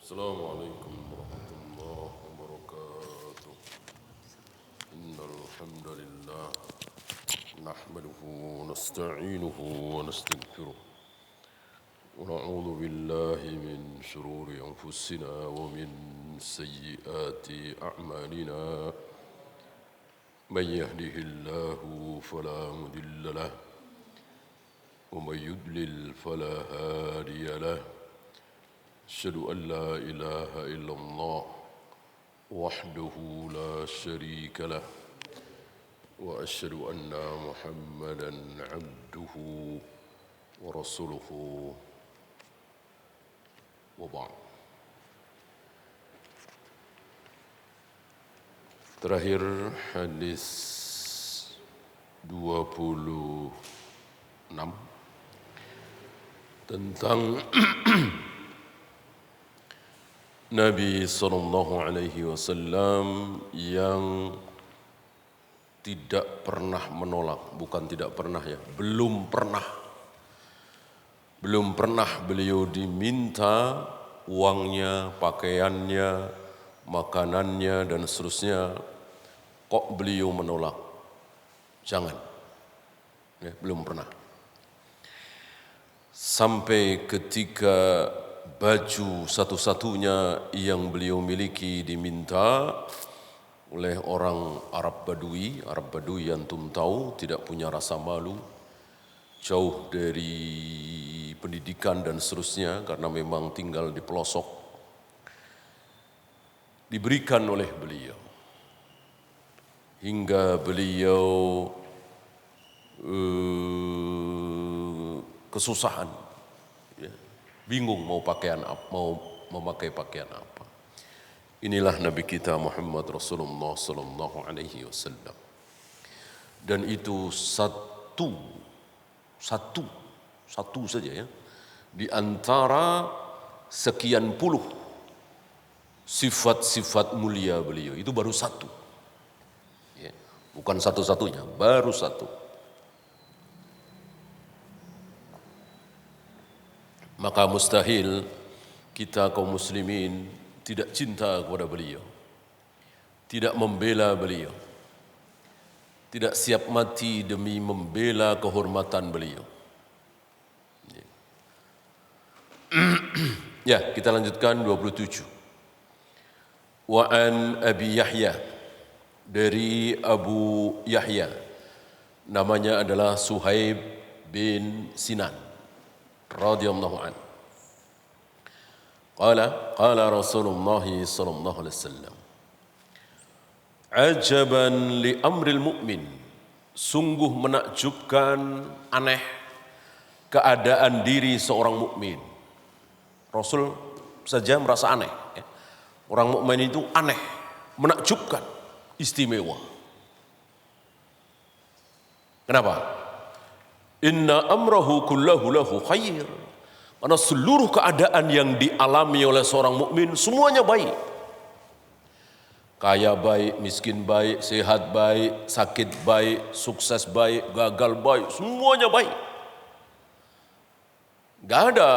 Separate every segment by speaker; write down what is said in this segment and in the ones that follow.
Speaker 1: السلام عليكم ورحمة الله وبركاته. إن الحمد لله نحمده ونستعينه ونستغفره ونعوذ بالله من شرور أنفسنا ومن سيئات أعمالنا. من يهده الله فلا مضل له ومن يضلل فلا هادي له. أشهد أن لا إله إلا الله وحده لا شريك له وأشهد أن محمدًا عبده ورسوله وبعد. Terakhir hadis 26 tentang Nabi SAW yang tidak pernah menolak, bukan tidak pernah ya, belum pernah beliau diminta uangnya, pakaiannya, makanannya dan seterusnya, kok beliau menolak? Jangan, ya, belum pernah. Sampai ketika baju satu-satunya yang beliau miliki diminta oleh orang Arab Badui yang antum tahu tidak punya rasa malu, jauh dari pendidikan dan seterusnya karena memang tinggal di pelosok, diberikan oleh beliau hingga beliau kesusahan, ya, bingung mau memakai pakaian apa. Inilah Nabi kita Muhammad Rasulullah sallallahu alaihi wasallam. Dan itu satu saja ya, di antara sekian puluh sifat-sifat mulia beliau, itu baru satu. Ya, bukan satu-satunya, baru satu. Maka mustahil kita kaum muslimin tidak cinta kepada beliau, tidak membela beliau, tidak siap mati demi membela kehormatan beliau. Ya, kita lanjutkan 27. Wa an Abi Yahya, dari Abu Yahya, namanya adalah Suhaib bin Sinan radhiyallahu anhu. Qala Rasulullah sallallahu alaihi wasallam, ajaban li amril mu'min, sungguh menakjubkan, aneh keadaan diri seorang mukmin. Rasul saja merasa aneh, ya. Orang mukmin itu aneh, menakjubkan, istimewa. Kenapa? Inna amrahu kullahu lahu khair. Karena seluruh keadaan yang dialami oleh seorang mukmin semuanya baik. Kaya baik, miskin baik, sehat baik, sakit baik, sukses baik, gagal baik, semuanya baik. Gak ada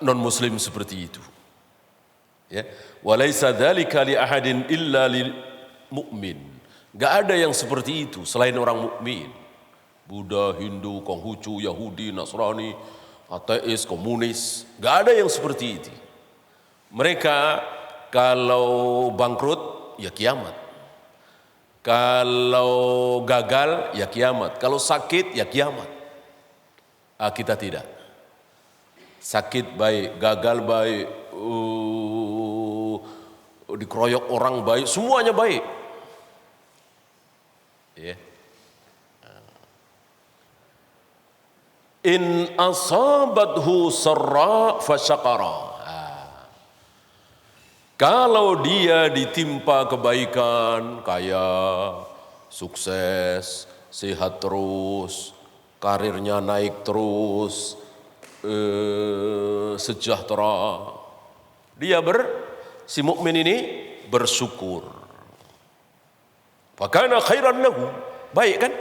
Speaker 1: non-muslim seperti itu. Ya, walaisa dzalika li ahadin illa lil mu'min. Gak ada yang seperti itu selain orang mukmin. Buddha, Hindu, Konghucu, Yahudi, Nasrani, ateis, komunis, gak ada yang seperti itu. Mereka kalau bangkrut, ya kiamat. Kalau gagal, ya kiamat. Kalau sakit, ya kiamat. Kita tidak. Sakit baik, gagal baik, dikeroyok orang baik, semuanya baik. Ya. In asabathu sarra fasyakara. Kalau dia ditimpa kebaikan, kaya, sukses, sehat terus, karirnya naik terus, sejahtera, dia si mukmin ini bersyukur. Fakana khairan lahu, baik kan?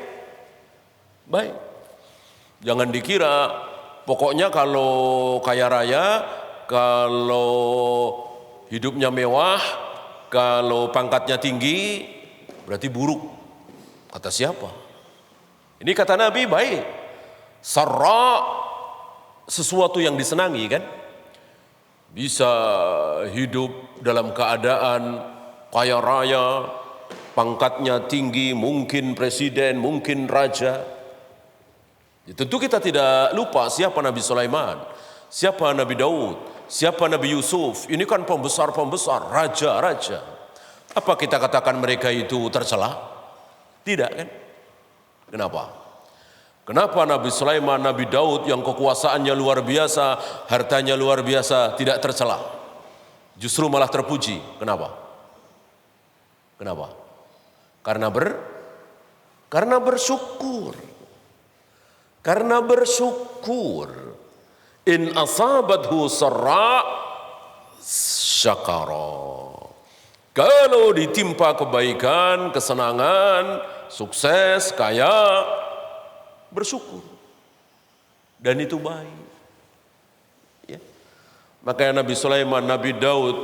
Speaker 1: Baik. Jangan dikira pokoknya kalau kaya raya, kalau hidupnya mewah, kalau pangkatnya tinggi berarti buruk. Kata siapa? Ini kata Nabi baik. Sarra, sesuatu yang disenangi kan. Bisa hidup dalam keadaan kaya raya, pangkatnya tinggi, mungkin presiden, mungkin raja. Ya, tentu kita tidak lupa siapa Nabi Sulaiman, siapa Nabi Daud, siapa Nabi Yusuf. Ini kan pembesar-pembesar, raja-raja. Apa kita katakan mereka itu tercela? Tidak kan? Kenapa? Kenapa Nabi Sulaiman, Nabi Daud yang kekuasaannya luar biasa, hartanya luar biasa, tidak tercela? Justru malah terpuji. Kenapa? Kenapa? Karena bersyukur. Karena bersyukur. In asabathu sarra syakara. Kalau ditimpa kebaikan, kesenangan, sukses, kaya, bersyukur. Dan itu baik. Ya. Makanya Nabi Sulaiman, Nabi Daud,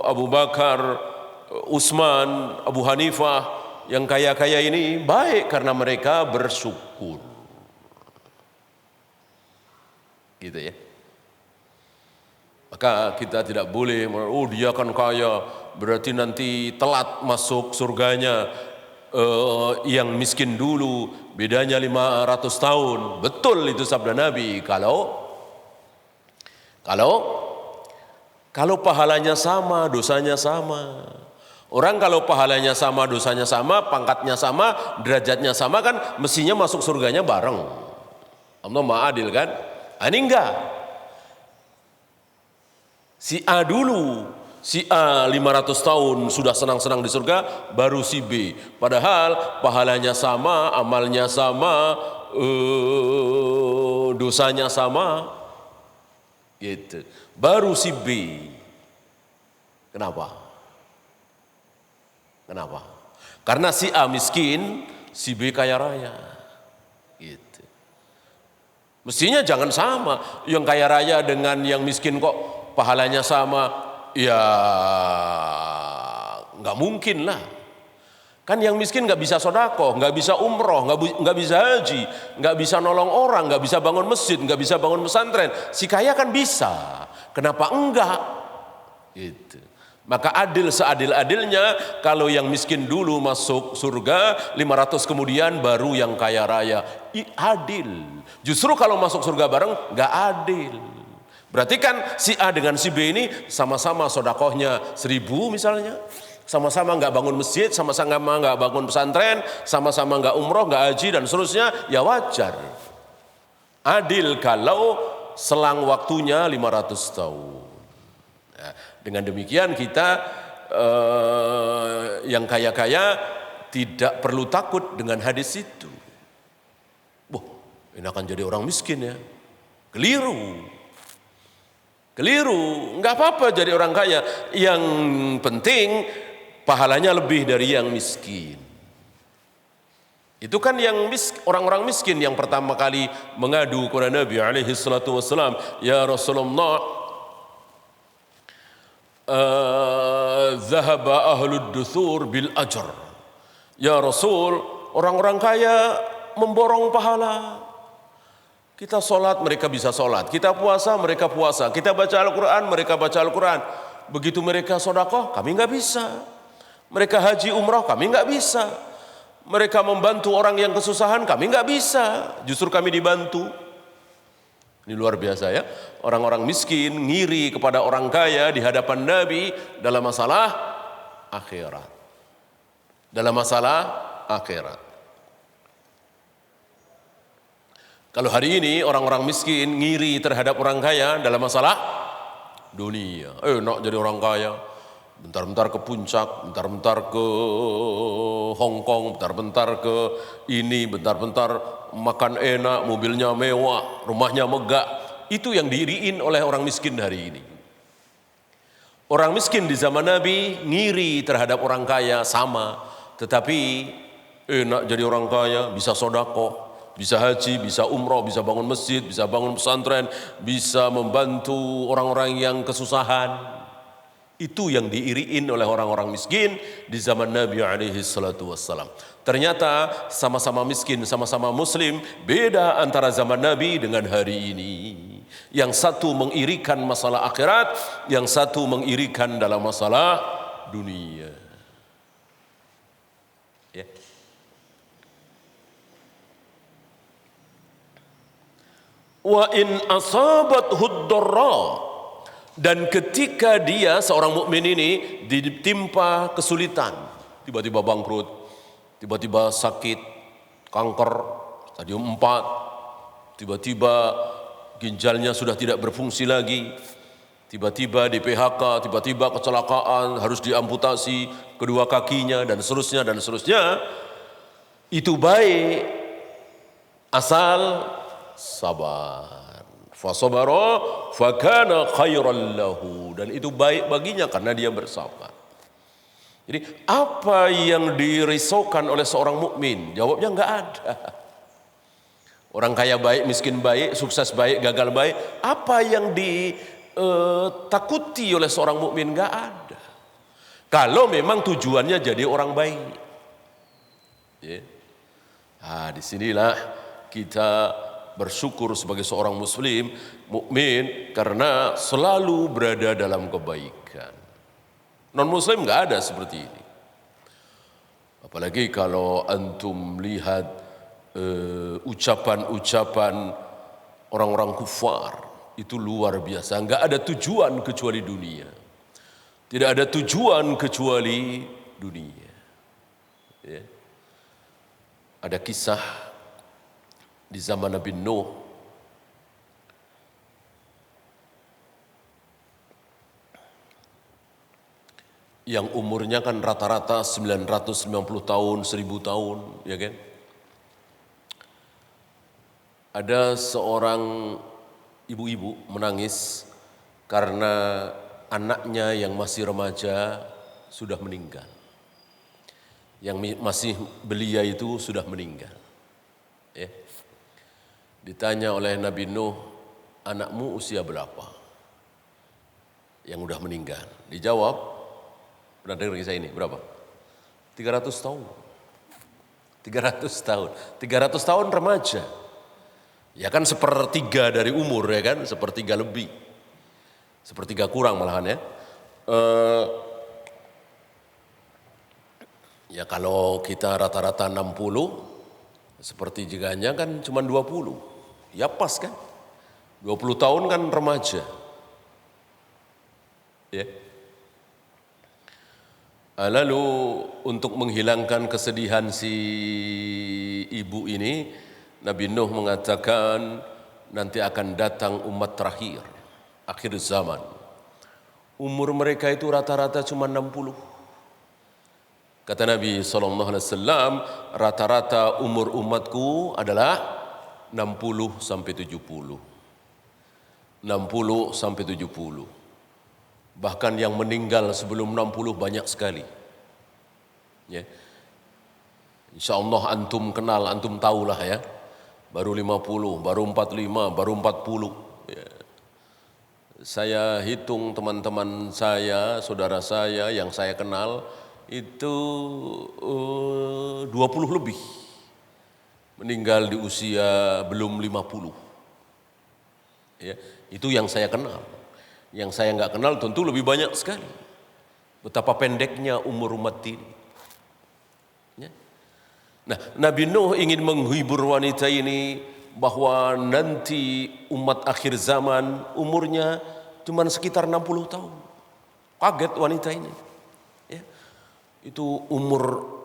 Speaker 1: Abu Bakar, Utsman, Abu Hanifah, yang kaya-kaya ini baik karena mereka bersyukur. Gitu ya. Maka kita tidak boleh, oh dia kan kaya, berarti nanti telat masuk surganya. Yang miskin dulu bedanya 500 tahun. Betul itu sabda Nabi. Kalau pahalanya sama, dosanya sama. Orang kalau pahalanya sama, dosanya sama, pangkatnya sama, derajatnya sama kan mestinya masuk surganya bareng. Allah Maha Adil kan? Ini enggak. Si A dulu, si A 500 tahun sudah senang-senang di surga, baru si B. Padahal pahalanya sama, amalnya sama, dosanya sama. Gitu. Baru si B. Kenapa? Karena si A miskin, si B kaya raya. Gitu. Mestinya jangan sama. Yang kaya raya dengan yang miskin kok pahalanya sama. Ya nggak mungkin lah. Kan yang miskin nggak bisa sodako, nggak bisa umroh, nggak bisa haji, nggak bisa nolong orang, nggak bisa bangun masjid, nggak bisa bangun pesantren. Si kaya kan bisa. Kenapa enggak? Gitu. Maka adil seadil-adilnya kalau yang miskin dulu masuk surga, 500 kemudian baru yang kaya raya. Adil. Justru kalau masuk surga bareng nggak adil. Berarti kan si A dengan si B ini sama-sama sodakohnya 1000 misalnya. Sama-sama nggak bangun masjid, sama-sama nggak bangun pesantren, sama-sama nggak umroh, nggak haji dan seterusnya, ya wajar. Adil kalau selang waktunya 500 tahun. Nah, dengan demikian kita yang kaya-kaya tidak perlu takut dengan hadis itu. Wah, ini akan jadi orang miskin ya. Keliru, nggak apa-apa jadi orang kaya. Yang penting pahalanya lebih dari yang miskin. Itu kan yang orang-orang miskin yang pertama kali mengadu kepada Nabi alaihi salatu wassalam, ya Rasulullah, zahaba ahlud duthur bil ajr. Ya Rasul, orang-orang kaya memborong pahala. Kita sholat, mereka bisa sholat. Kita puasa, mereka puasa. Kita baca Al-Quran, mereka baca Al-Quran. Begitu mereka sedekah, kami nggak bisa. Mereka haji umrah, kami nggak bisa. Mereka membantu orang yang kesusahan, kami nggak bisa. Justru kami dibantu. Ini luar biasa ya. Orang-orang miskin ngiri kepada orang kaya di hadapan Nabi dalam masalah akhirat. Dalam masalah akhirat. Kalau hari ini orang-orang miskin ngiri terhadap orang kaya dalam masalah dunia. Nak jadi orang kaya. Bentar-bentar ke puncak, bentar-bentar ke Hong Kong, bentar-bentar ke ini, bentar-bentar makan enak, mobilnya mewah, rumahnya megah. Itu yang diiriin oleh orang miskin hari ini. Orang miskin di zaman Nabi ngiri terhadap orang kaya sama. Tetapi enak jadi orang kaya, bisa sedekah, Bisa haji, bisa umroh, bisa bangun masjid, bisa bangun pesantren, bisa membantu orang-orang yang kesusahan. Itu yang diiriin oleh orang-orang miskin di zaman Nabi alaihi salatu wassalam. Ternyata sama-sama miskin, sama-sama muslim, beda antara zaman Nabi dengan hari ini. Yang satu mengirikan masalah akhirat, yang satu mengirikan dalam masalah dunia. Ya. Wa in asabathu dharra, dan ketika dia seorang mukmin ini ditimpa kesulitan, tiba-tiba bangkrut, tiba-tiba sakit, kanker stadium 4, tiba-tiba ginjalnya sudah tidak berfungsi lagi, tiba-tiba di PHK, tiba-tiba kecelakaan, harus diamputasi kedua kakinya dan seterusnya dan seterusnya. Itu baik asal sabar. Fasabara fakana khairan lahu, dan itu baik baginya karena dia bersabar. Jadi apa yang dirisaukan oleh seorang mukmin? Jawabnya enggak ada. Orang kaya baik, miskin baik, sukses baik, gagal baik, apa yang ditakuti oleh seorang mukmin? Enggak ada. Kalau memang tujuannya jadi orang baik. Ya. Nah, disinilah kita bersyukur sebagai seorang muslim, mukmin, karena selalu berada dalam kebaikan. Non muslim nggak ada seperti ini. Apalagi kalau antum lihat ucapan-ucapan orang-orang kufar, itu luar biasa. Nggak ada tujuan kecuali dunia. Tidak ada tujuan kecuali dunia. Ya. Ada kisah di zaman Nabi Nuh, yang umurnya kan rata-rata 990 tahun, 1000 tahun, ya kan? Ada seorang ibu-ibu menangis karena anaknya yang masih remaja sudah meninggal. Yang masih belia itu sudah meninggal. Ya. Ditanya oleh Nabi Nuh, anakmu usia berapa? Yang udah meninggal. Dijawab, pernah dengar kisah ini, berapa? 300 tahun. 300 tahun. 300 tahun remaja. Ya kan sepertiga dari umur, ya kan? Sepertiga lebih. Sepertiga kurang malahan ya. Ya kalau kita rata-rata 60, sepertiganya kan cuma 20. Ya pas kan? 20 tahun kan remaja. Ya. Lalu untuk menghilangkan kesedihan si ibu ini, Nabi Nuh mengatakan nanti akan datang umat terakhir, akhir zaman. Umur mereka itu rata-rata cuma 60. Kata Nabi SAW, rata-rata umur umatku adalah 60 sampai 70. 60 sampai 70. Bahkan yang meninggal sebelum 60 banyak sekali. Ya. Insya Allah antum kenal, antum tahulah ya. Baru 50, baru 45, baru 40. Ya. Saya hitung teman-teman saya, saudara saya yang saya kenal, itu 20 lebih. Meninggal di usia belum 50. Ya, itu yang saya kenal. Yang saya nggak kenal tentu lebih banyak sekali. Betapa pendeknya umur umat ini. Ya. Nah, Nabi Nuh ingin menghibur wanita ini bahwa nanti umat akhir zaman umurnya cuma sekitar 60 tahun. Kaget wanita ini. Ya. Itu umur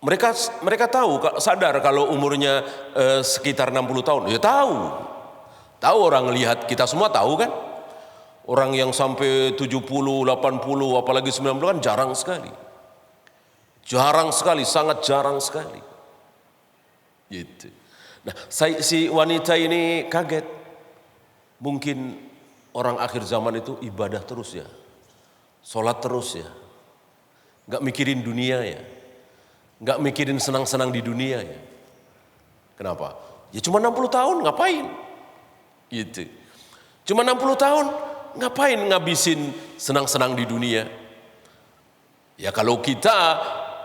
Speaker 1: mereka tahu, sadar kalau umurnya sekitar 60 tahun. Ya tahu. Tahu, orang lihat, kita semua tahu kan? Orang yang sampai 70, 80, apalagi 90 kan jarang sekali. Jarang sekali, sangat jarang sekali. Gitu. Nah, si wanita ini kaget. Mungkin orang akhir zaman itu ibadah terus ya. Sholat terus ya. Nggak mikirin dunia ya. Nggak mikirin senang-senang di dunia ya. Kenapa? Ya cuma 60 tahun ngapain? Gitu. Cuma 60 tahun ngapain ngabisin senang-senang di dunia? Ya kalau kita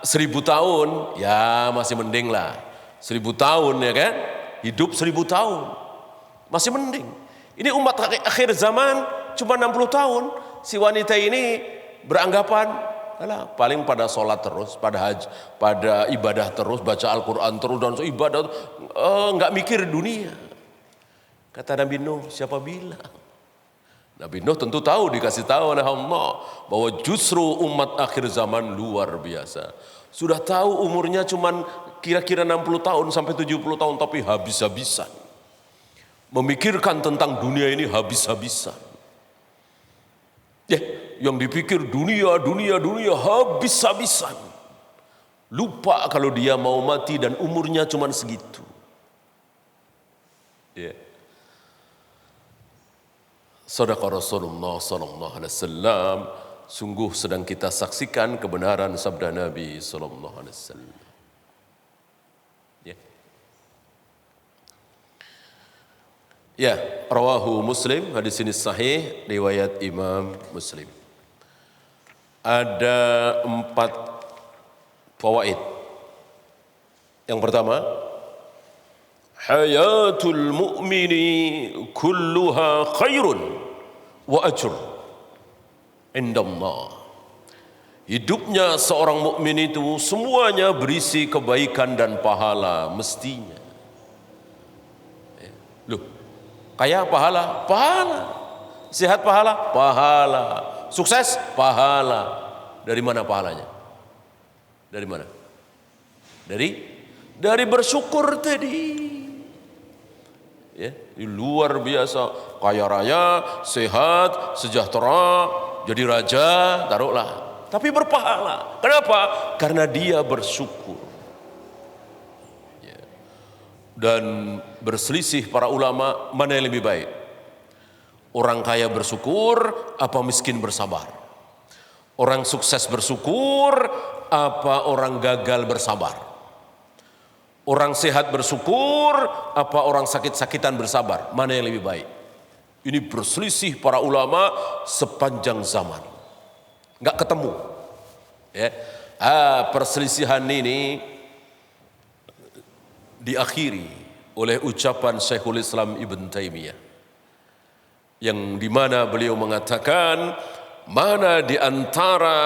Speaker 1: 1000 tahun ya masih mending lah. 1000 tahun ya kan? Hidup 1000 tahun. Masih mending. Ini umat akhir zaman cuma 60 tahun. Si wanita ini beranggapan alah, paling pada sholat terus, pada haji, pada ibadah terus, baca Al-Quran terus dan ibadah, nggak mikir dunia. Kata Nabi Nuh, siapa bilang? Nabi Nuh tentu tahu, dikasih tahu oleh Allah bahwa justru umat akhir zaman luar biasa. Sudah tahu umurnya cuman kira-kira 60 tahun sampai 70 tahun tapi habis-habisan. Memikirkan tentang dunia ini habis-habisan. Ya, yang dipikir dunia habis-habisan. Lupa kalau dia mau mati dan umurnya cuman segitu. Ya. Shadaqa Rasulullah sallallahu alaihi wasallam, sungguh sedang kita saksikan kebenaran sabda Nabi sallallahu alaihi wasallam. Ya. Ya, rawahu Muslim, hadis ini sahih riwayat Imam Muslim. Ada 4 fawaid. Yang pertama, hayatul mu'mini kulluha khairun wa ajr indallah. Hidupnya seorang mukmin itu semuanya berisi kebaikan dan pahala mestinya. Loh, kaya pahala? Pahala. Sehat pahala? Pahala. Sukses? Pahala. Dari mana pahalanya? Dari mana? Dari bersyukur tadi. Ya, luar biasa, kaya raya, sehat, sejahtera, jadi raja, taruhlah. Tapi berpahala. Kenapa? Karena dia bersyukur. Ya. Dan berselisih para ulama, mana yang lebih baik? Orang kaya bersyukur, apa miskin bersabar? Orang sukses bersyukur, apa orang gagal bersabar? Orang sehat bersyukur, apa orang sakit-sakitan bersabar? Mana yang lebih baik? Ini berselisih para ulama sepanjang zaman. Enggak ketemu. Ya. Perselisihan ini diakhiri oleh ucapan Syekhul Islam Ibn Taimiyah. Yang dimana beliau mengatakan, mana di antara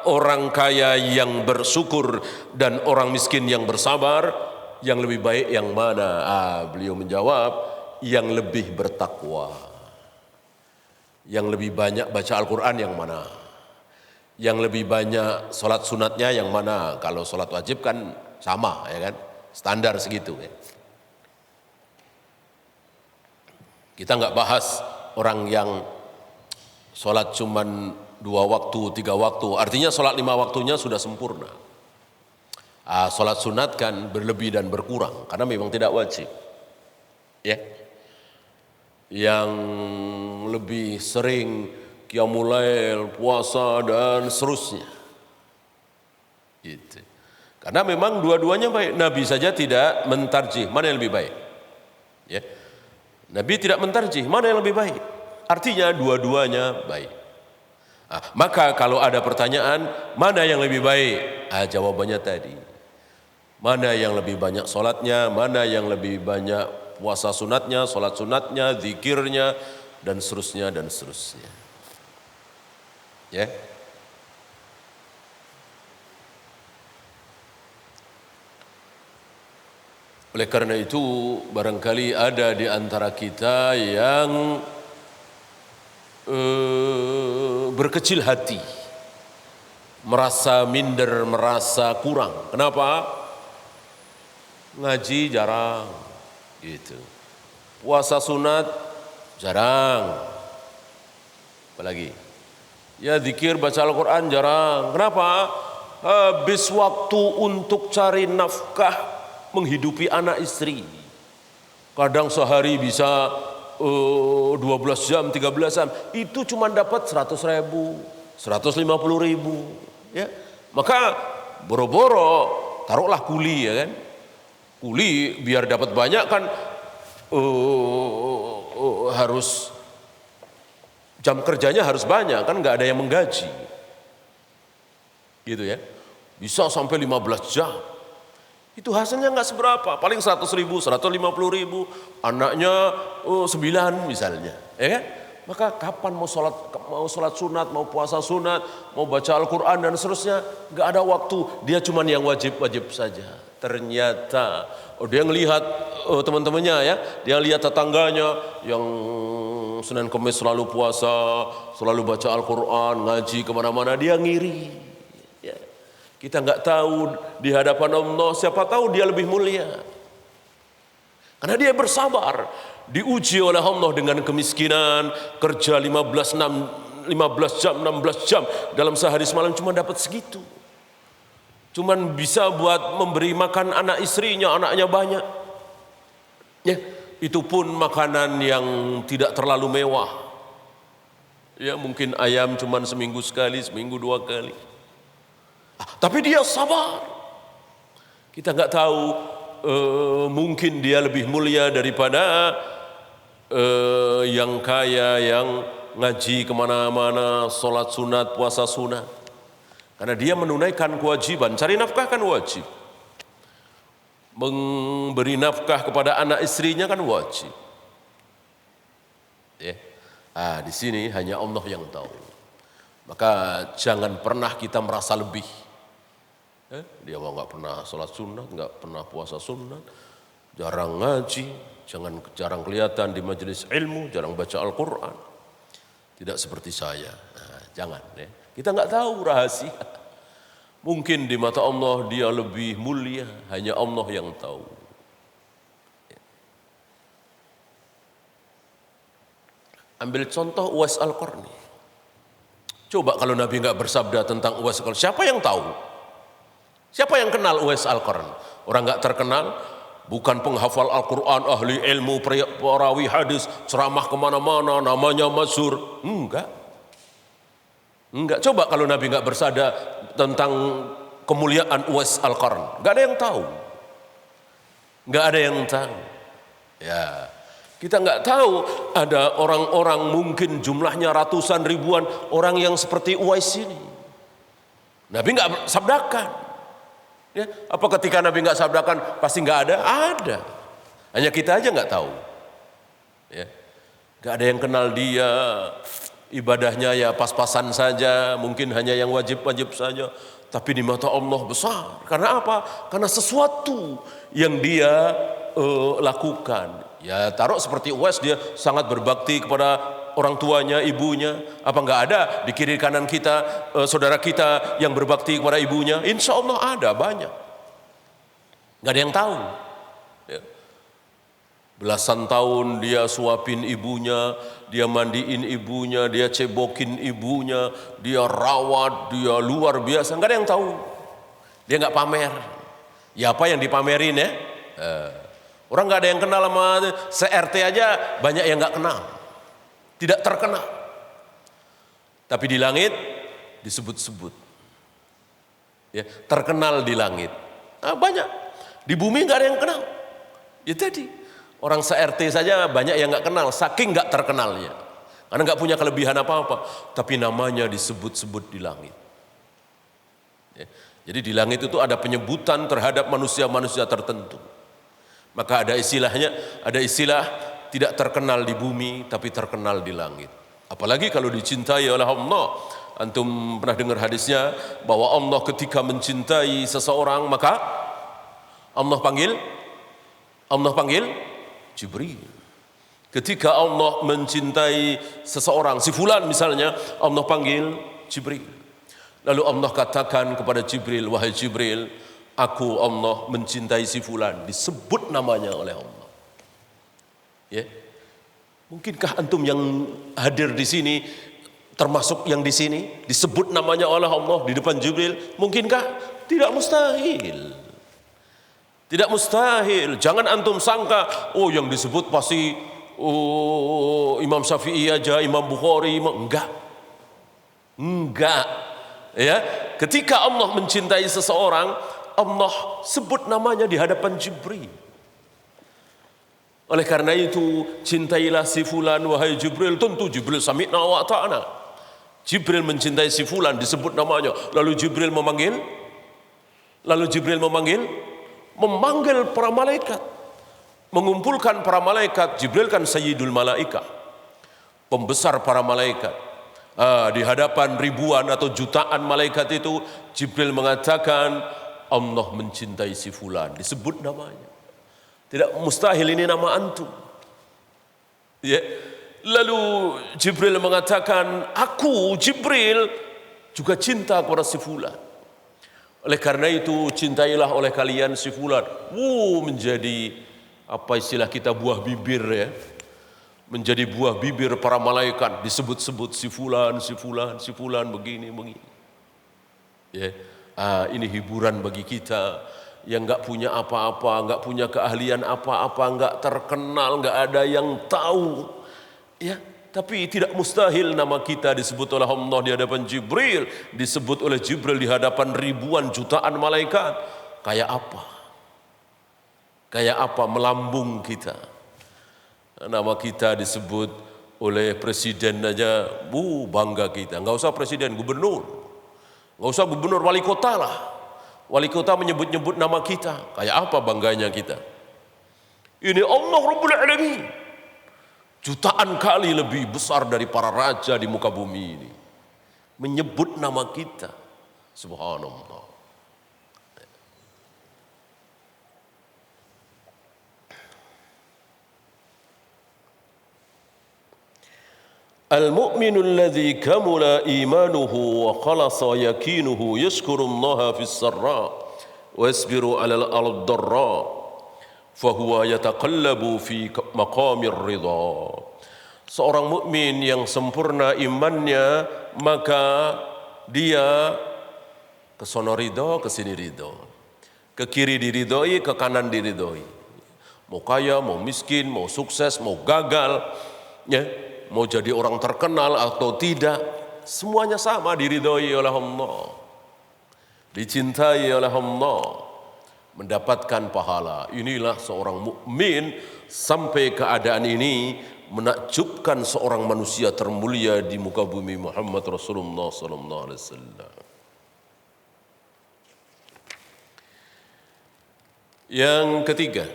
Speaker 1: orang kaya yang bersyukur dan orang miskin yang bersabar, yang lebih baik yang mana? Beliau menjawab, yang lebih bertakwa. Yang lebih banyak baca Al-Quran yang mana? Yang lebih banyak sholat sunatnya yang mana? Kalau sholat wajib kan sama, ya kan? Standar segitu. Ya. Kita nggak bahas orang yang sholat cuman 2 waktu, 3 waktu. Artinya sholat 5 waktunya sudah sempurna. Sholat sunat kan berlebih dan berkurang karena memang tidak wajib. Ya. Yang lebih sering qiyamul lail, puasa dan seterusnya. Gitu. Karena memang dua-duanya baik. Nabi saja tidak mentarjih mana yang lebih baik. Ya. Nabi tidak mentarjih mana yang lebih baik. Artinya dua-duanya baik. Maka kalau ada pertanyaan mana yang lebih baik? Jawabannya tadi. Mana yang lebih banyak sholatnya, mana yang lebih banyak puasa sunatnya, sholat sunatnya, zikirnya, dan seterusnya, dan seterusnya. Ya. Oleh karena itu, barangkali ada di antara kita yang berkecil hati, merasa minder, merasa kurang. Kenapa? Ngaji jarang, gitu. Puasa sunat jarang. Apalagi? Ya zikir baca Al-Quran jarang. Kenapa? Habis waktu untuk cari nafkah menghidupi anak istri. Kadang sehari bisa 12 jam, 13 jam. Itu cuma dapat 100.000, 150.000. Ya. Maka boro-boro taruhlah kuli, ya kan. Kuli biar dapat banyak kan harus jam kerjanya harus banyak, kan nggak ada yang menggaji. Gitu ya. Bisa sampai 15 jam. Itu hasilnya nggak seberapa, paling 100.000, 150.000, anaknya 9 misalnya, ya kan? Maka kapan mau sholat sunat, mau puasa sunat, mau baca Al-Quran dan seterusnya, nggak ada waktu. Dia cuman yang wajib-wajib saja. Ternyata dia ngelihat teman-temannya ya, dia lihat tetangganya yang Senin Kemis selalu puasa, selalu baca Al-Quran, ngaji kemana-mana, dia ngiri. Kita nggak tahu di hadapan Allah, siapa tahu dia lebih mulia. Karena dia bersabar, diuji oleh Allah dengan kemiskinan, kerja 15 jam, 16 jam, dalam sehari semalam cuma dapat segitu. Cuman bisa buat memberi makan anak istrinya, anaknya banyak. Ya, itu pun makanan yang tidak terlalu mewah. Ya, mungkin ayam cuman seminggu sekali, seminggu 2 kali. Tapi dia sabar. Kita nggak tahu, mungkin dia lebih mulia daripada yang kaya, yang ngaji kemana-mana, sholat sunat, puasa sunat. Karena dia menunaikan kewajiban, cari nafkah kan wajib. Memberi nafkah kepada anak istrinya kan wajib. Ya. Di sini hanya Allah yang tahu. Maka jangan pernah kita merasa lebih. Dia nggak pernah sholat sunat, nggak pernah puasa sunat, jarang ngaji, jarang kelihatan di majelis ilmu, jarang baca Al-Quran. Tidak seperti saya. Jangan. Ya. Kita nggak tahu rahasia. Mungkin di mata Allah dia lebih mulia, hanya Allah yang tahu. Ya. Ambil contoh Uwais Al-Qarni. Coba kalau Nabi nggak bersabda tentang Uwais Al-Qarni, siapa yang tahu? Siapa yang kenal Uwais Al-Qarni? Orang nggak terkenal, bukan penghafal Al-Quran, ahli ilmu, perawi hadis, ceramah kemana-mana, namanya masyhur. Enggak. Coba kalau Nabi nggak bersabda tentang kemuliaan Uwais Al-Qarni, nggak ada yang tahu. Nggak ada yang tahu. Ya. Kita nggak tahu ada orang-orang mungkin jumlahnya ratusan ribuan orang yang seperti Uwais ini. Nabi nggak sabdakan. Ya, apa ketika Nabi nggak sabdakan pasti nggak ada? Ada. Hanya kita aja nggak tahu. Ya, nggak ada yang kenal dia. Ibadahnya ya pas-pasan saja. Mungkin hanya yang wajib-wajib saja. Tapi di mata Allah besar. Karena apa? Karena sesuatu yang dia lakukan. Ya taruh seperti Uwais, dia sangat berbakti kepada orang tuanya, ibunya. Apa enggak ada di kiri kanan kita, saudara kita yang berbakti kepada ibunya? Insya Allah ada, banyak. Enggak ada yang tahu. Ya. Belasan tahun dia suapin ibunya, dia mandiin ibunya, dia cebokin ibunya, dia rawat, dia luar biasa. Enggak ada yang tahu. Dia enggak pamer. Ya apa yang dipamerin ya? Orang nggak ada yang kenal sama se-RT aja, banyak yang nggak kenal, tidak terkenal. Tapi di langit disebut-sebut, ya, terkenal di langit. Banyak, di bumi nggak ada yang kenal. Ya tadi orang se-RT saja banyak yang nggak kenal, saking nggak terkenalnya, karena nggak punya kelebihan apa-apa. Tapi namanya disebut-sebut di langit. Ya, jadi di langit itu ada penyebutan terhadap manusia-manusia tertentu. Maka ada istilahnya, ada istilah tidak terkenal di bumi tapi terkenal di langit. Apalagi kalau dicintai oleh Allah. Antum pernah dengar hadisnya bahwa Allah ketika mencintai seseorang maka Allah panggil Jibril. Ketika Allah mencintai seseorang, si fulan misalnya, Allah panggil Jibril. Lalu Allah katakan kepada Jibril, wahai Jibril, aku Allah mencintai si fulan, disebut namanya oleh Allah. Ya. Mungkinkah antum yang hadir di sini termasuk yang di sini disebut namanya oleh Allah di depan Jibril? Mungkinkah? Tidak mustahil. Tidak mustahil. Jangan antum sangka, oh yang disebut pasti Imam Syafi'i aja, Imam Bukhari, enggak. Ya, ketika Allah mencintai seseorang, Allah sebut namanya di hadapan Jibril. Oleh karena itu, cintailah si fulan wahai Jibril. Tentu Jibril sami'na wa ta'na. Jibril mencintai si fulan, disebut namanya. Lalu Jibril memanggil memanggil para malaikat. Mengumpulkan para malaikat. Jibril kan sayyidul malaika, pembesar para malaikat. Di hadapan ribuan atau jutaan malaikat itu, Jibril mengatakan, Allah mencintai si fulan, disebut namanya. Tidak mustahil ini nama antum. Ya. Lalu Jibril mengatakan, aku Jibril juga cinta kepada si fulan. Oleh karena itu cintailah oleh kalian si fulan. Menjadi apa istilah kita, buah bibir ya. Menjadi buah bibir para malaikat, disebut-sebut si fulan begini. Ya. Ini hiburan bagi kita yang enggak punya apa-apa, enggak punya keahlian apa-apa, enggak terkenal, enggak ada yang tahu. Ya, tapi tidak mustahil nama kita disebut oleh Allah di hadapan Jibril, disebut oleh Jibril di hadapan ribuan jutaan malaikat. Kayak apa melambung kita. Nama kita disebut oleh presiden aja, bangga kita. Enggak usah presiden, gubernur. Enggak usah gubernur, wali kota lah. Wali kota menyebut-nyebut nama kita. Kayak apa bangganya kita? Ini Allah Rabbul Alamin. Jutaan kali lebih besar dari para raja di muka bumi ini. Menyebut nama kita. Subhanallah. المؤمن الذي كمل إيمانه وخلص يقينه يشكر الله في السراء ويصبر على الضراء فهو يتقلب في مقام الرضا. Seorang mukmin yang sempurna imannya, maka dia ke sono ridho, ke sini ridho, ke kiri diridhoi, ke kanan diridhoi. Mau kaya, mau miskin, mau sukses, mau gagal, ya. Mau jadi orang terkenal atau tidak, semuanya sama, diridhoi oleh Allah, dicintai oleh Allah, mendapatkan pahala. Inilah seorang mukmin. Sampai keadaan ini menakjubkan seorang manusia termulia di muka bumi, Muhammad Rasulullah sallallahu alaihi wasallam. Yang ketiga,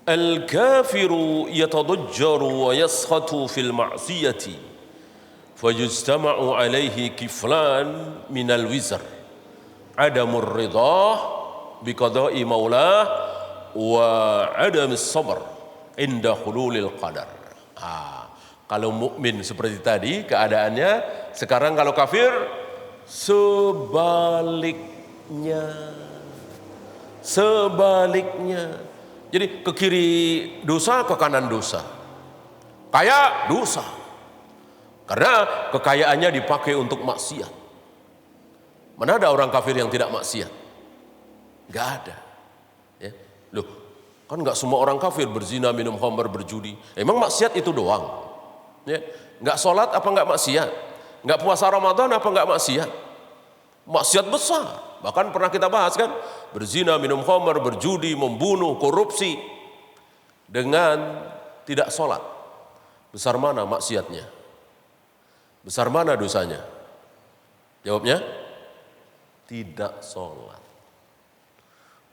Speaker 1: al-kafiru yatadajjaru wa yaskhatu fil ma'siyati fayujtama'u alaihi kiflan minal wizr adamur ridha biqada'i maulah wa adamis sabr inda hululil qadar. Kalau mukmin seperti tadi keadaannya, sekarang kalau kafir sebaliknya. Jadi ke kiri dosa, ke kanan dosa. Kaya dosa. Karena kekayaannya dipakai untuk maksiat. Mana ada orang kafir yang tidak maksiat? Enggak ada. Ya. Loh, kan enggak semua orang kafir berzina, minum khamr, berjudi. Emang maksiat itu doang? Ya. Enggak sholat apa enggak maksiat? Enggak puasa Ramadan apa enggak maksiat? Maksiat besar. Bahkan pernah kita bahas kan, berzina, minum khamr, berjudi, membunuh, korupsi dengan tidak sholat. Besar mana maksiatnya? Besar mana dosanya? Jawabnya, tidak sholat.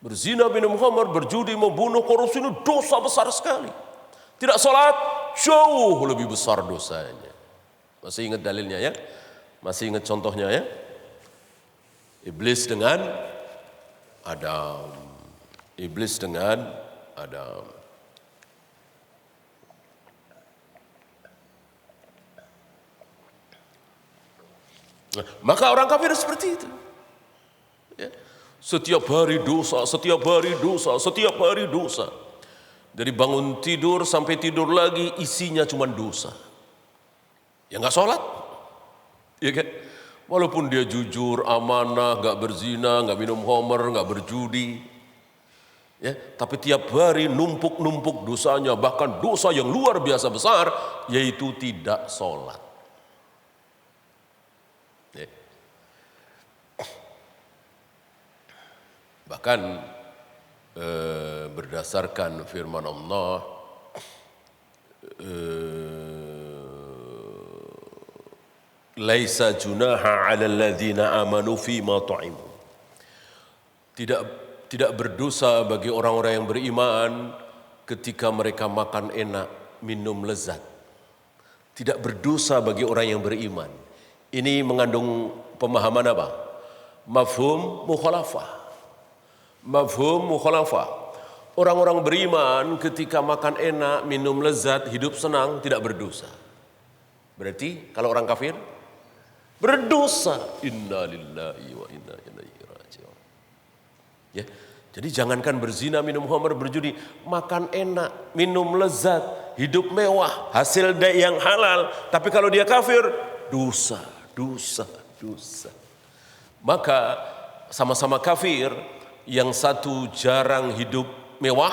Speaker 1: Berzina, minum khamr, berjudi, membunuh, korupsi ini dosa besar sekali. Tidak sholat, jauh lebih besar dosanya. Masih ingat dalilnya ya? Masih ingat contohnya ya? Iblis dengan Adam. Iblis dengan Adam. Nah, maka orang kafir seperti itu. Ya. Setiap hari dosa, setiap hari dosa, setiap hari dosa. Dari bangun tidur sampai tidur lagi isinya cuma dosa. Ya nggak sholat, ya kan? Walaupun dia jujur, amanah, nggak berzina, nggak minum khamr, nggak berjudi, ya, tapi tiap hari numpuk-numpuk dosanya, bahkan dosa yang luar biasa besar, yaitu tidak sholat. Ya. Bahkan berdasarkan firman Allah, laisa junaha 'alal ladzina amanu fima ta'imu. Tidak berdosa bagi orang-orang yang beriman ketika mereka makan enak, minum lezat. Tidak berdosa bagi orang yang beriman. Ini mengandung pemahaman apa? Mafhum mukhalafah. Mafhum mukhalafah. Orang-orang beriman ketika makan enak, minum lezat, hidup senang, tidak berdosa. Berarti kalau orang kafir berdosa. Inna lillahi wa inna ilaihi raji'un. Ya. Jadi jangankan berzina, minum khamr, berjudi, makan enak, minum lezat, hidup mewah, hasil yang halal, tapi kalau dia kafir, dosa. Maka sama-sama kafir, yang satu jarang hidup mewah,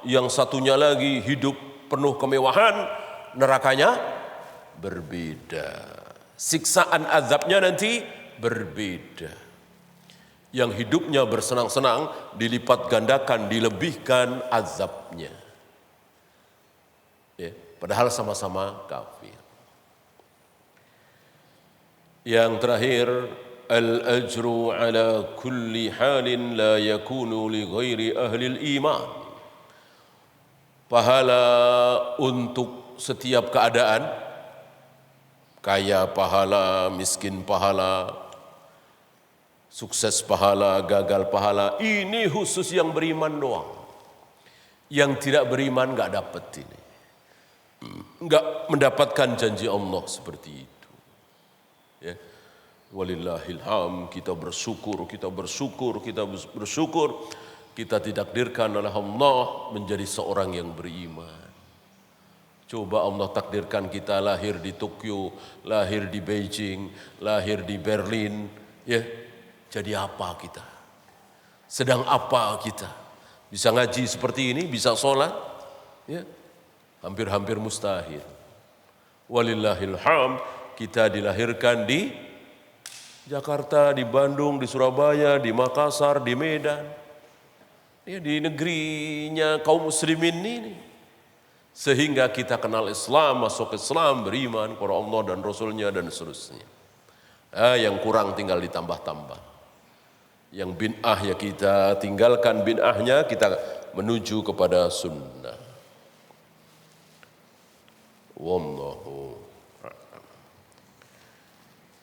Speaker 1: yang satunya lagi hidup penuh kemewahan, nerakanya berbeda. Siksaan azabnya nanti berbeda. Yang hidupnya bersenang-senang dilipat gandakan, dilebihkan azabnya. Ya, padahal sama-sama kafir. Yang terakhir, al-ajru ala kulli halin la yakunu li ghairi ahli iman. Pahala untuk setiap keadaan, kaya pahala, miskin pahala, sukses pahala, gagal pahala, ini khusus yang beriman doang. Yang tidak beriman enggak dapat ini. Enggak mendapatkan janji Allah seperti itu. Ya. Walillahil hamd, kita bersyukur, kita ditakdirkan oleh Allah menjadi seorang yang beriman. Coba Allah takdirkan kita lahir di Tokyo, lahir di Beijing, lahir di Berlin, ya. Jadi apa kita? Sedang apa kita? Bisa ngaji seperti ini, bisa sholat, ya. Hampir-hampir mustahil. Walillahil hamd, kita dilahirkan di Jakarta, di Bandung, di Surabaya, di Makassar, di Medan. Ya, di negerinya kaum muslimin ini. Sehingga kita kenal Islam, masuk Islam, beriman kepada Allah dan Rasulnya dan seterusnya. Yang kurang tinggal ditambah-tambah. Yang bid'ah ya kita tinggalkan bid'ahnya, kita menuju kepada sunnah. Wallahu a'lam.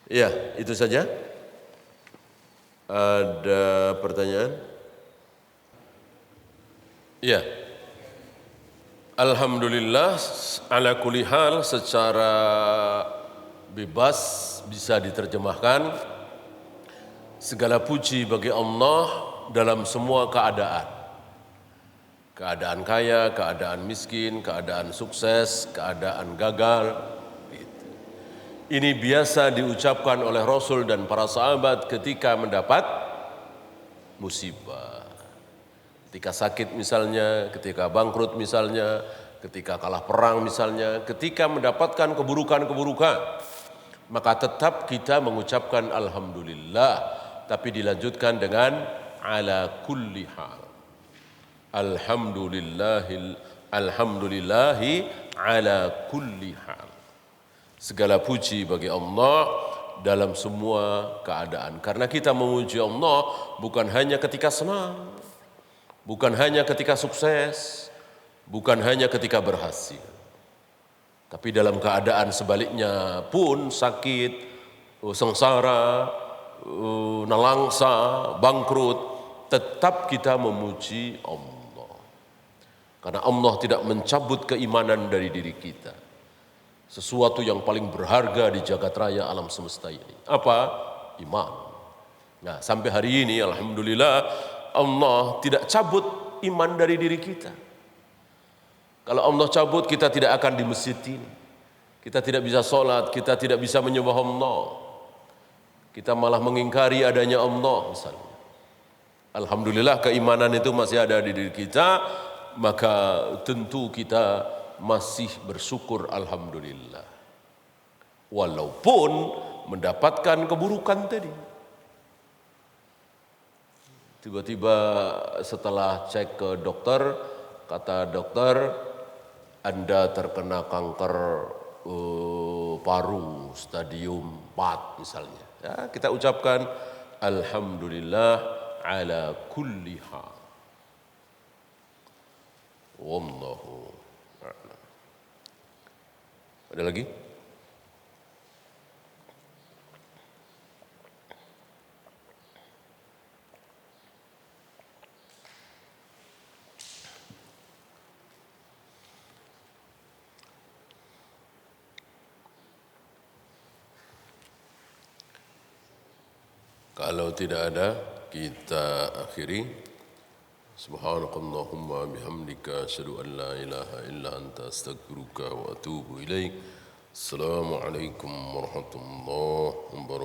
Speaker 1: Ya, itu saja. Ada pertanyaan? Ya. Alhamdulillah ala kulli hal secara bebas bisa diterjemahkan segala puji bagi Allah dalam semua keadaan. Keadaan kaya, keadaan miskin, keadaan sukses, keadaan gagal. Ini biasa diucapkan oleh Rasul dan para sahabat ketika mendapat musibah. Ketika sakit misalnya, ketika bangkrut misalnya, ketika kalah perang misalnya, ketika mendapatkan keburukan-keburukan, maka tetap kita mengucapkan alhamdulillah, tapi dilanjutkan dengan ala kulli hal. Alhamdulillahi ala kulli hal. Segala puji bagi Allah dalam semua keadaan. Karena kita memuji Allah bukan hanya ketika senang, bukan hanya ketika sukses, bukan hanya ketika berhasil. Tapi dalam keadaan sebaliknya pun sakit, sengsara, nelangsa, bangkrut, tetap kita memuji Allah. Karena Allah tidak mencabut keimanan dari diri kita. Sesuatu yang paling berharga di jagat raya alam semesta ini. Apa? Iman. Nah, sampai hari ini alhamdulillah Allah tidak cabut iman dari diri kita. Kalau Allah cabut, kita tidak akan di masjid ini. Kita tidak bisa sholat, kita tidak bisa menyembah Allah. Kita malah mengingkari adanya Allah misalnya. Alhamdulillah keimanan itu masih ada di diri kita, maka tentu kita masih bersyukur alhamdulillah. Walaupun mendapatkan keburukan tadi. Tiba-tiba setelah cek ke dokter, kata dokter, Anda terkena kanker paru stadium 4 misalnya. Ya, kita ucapkan alhamdulillah ala kulli hal. Wallahu a'lam. Ada lagi? Kalau tidak ada, kita akhiri. Subhanakallahumma bihamdika asyhadu an la ilaha illa anta astaghfiruka wa atubu ilaik. Assalamualaikum warahmatullahi wabarakatuh.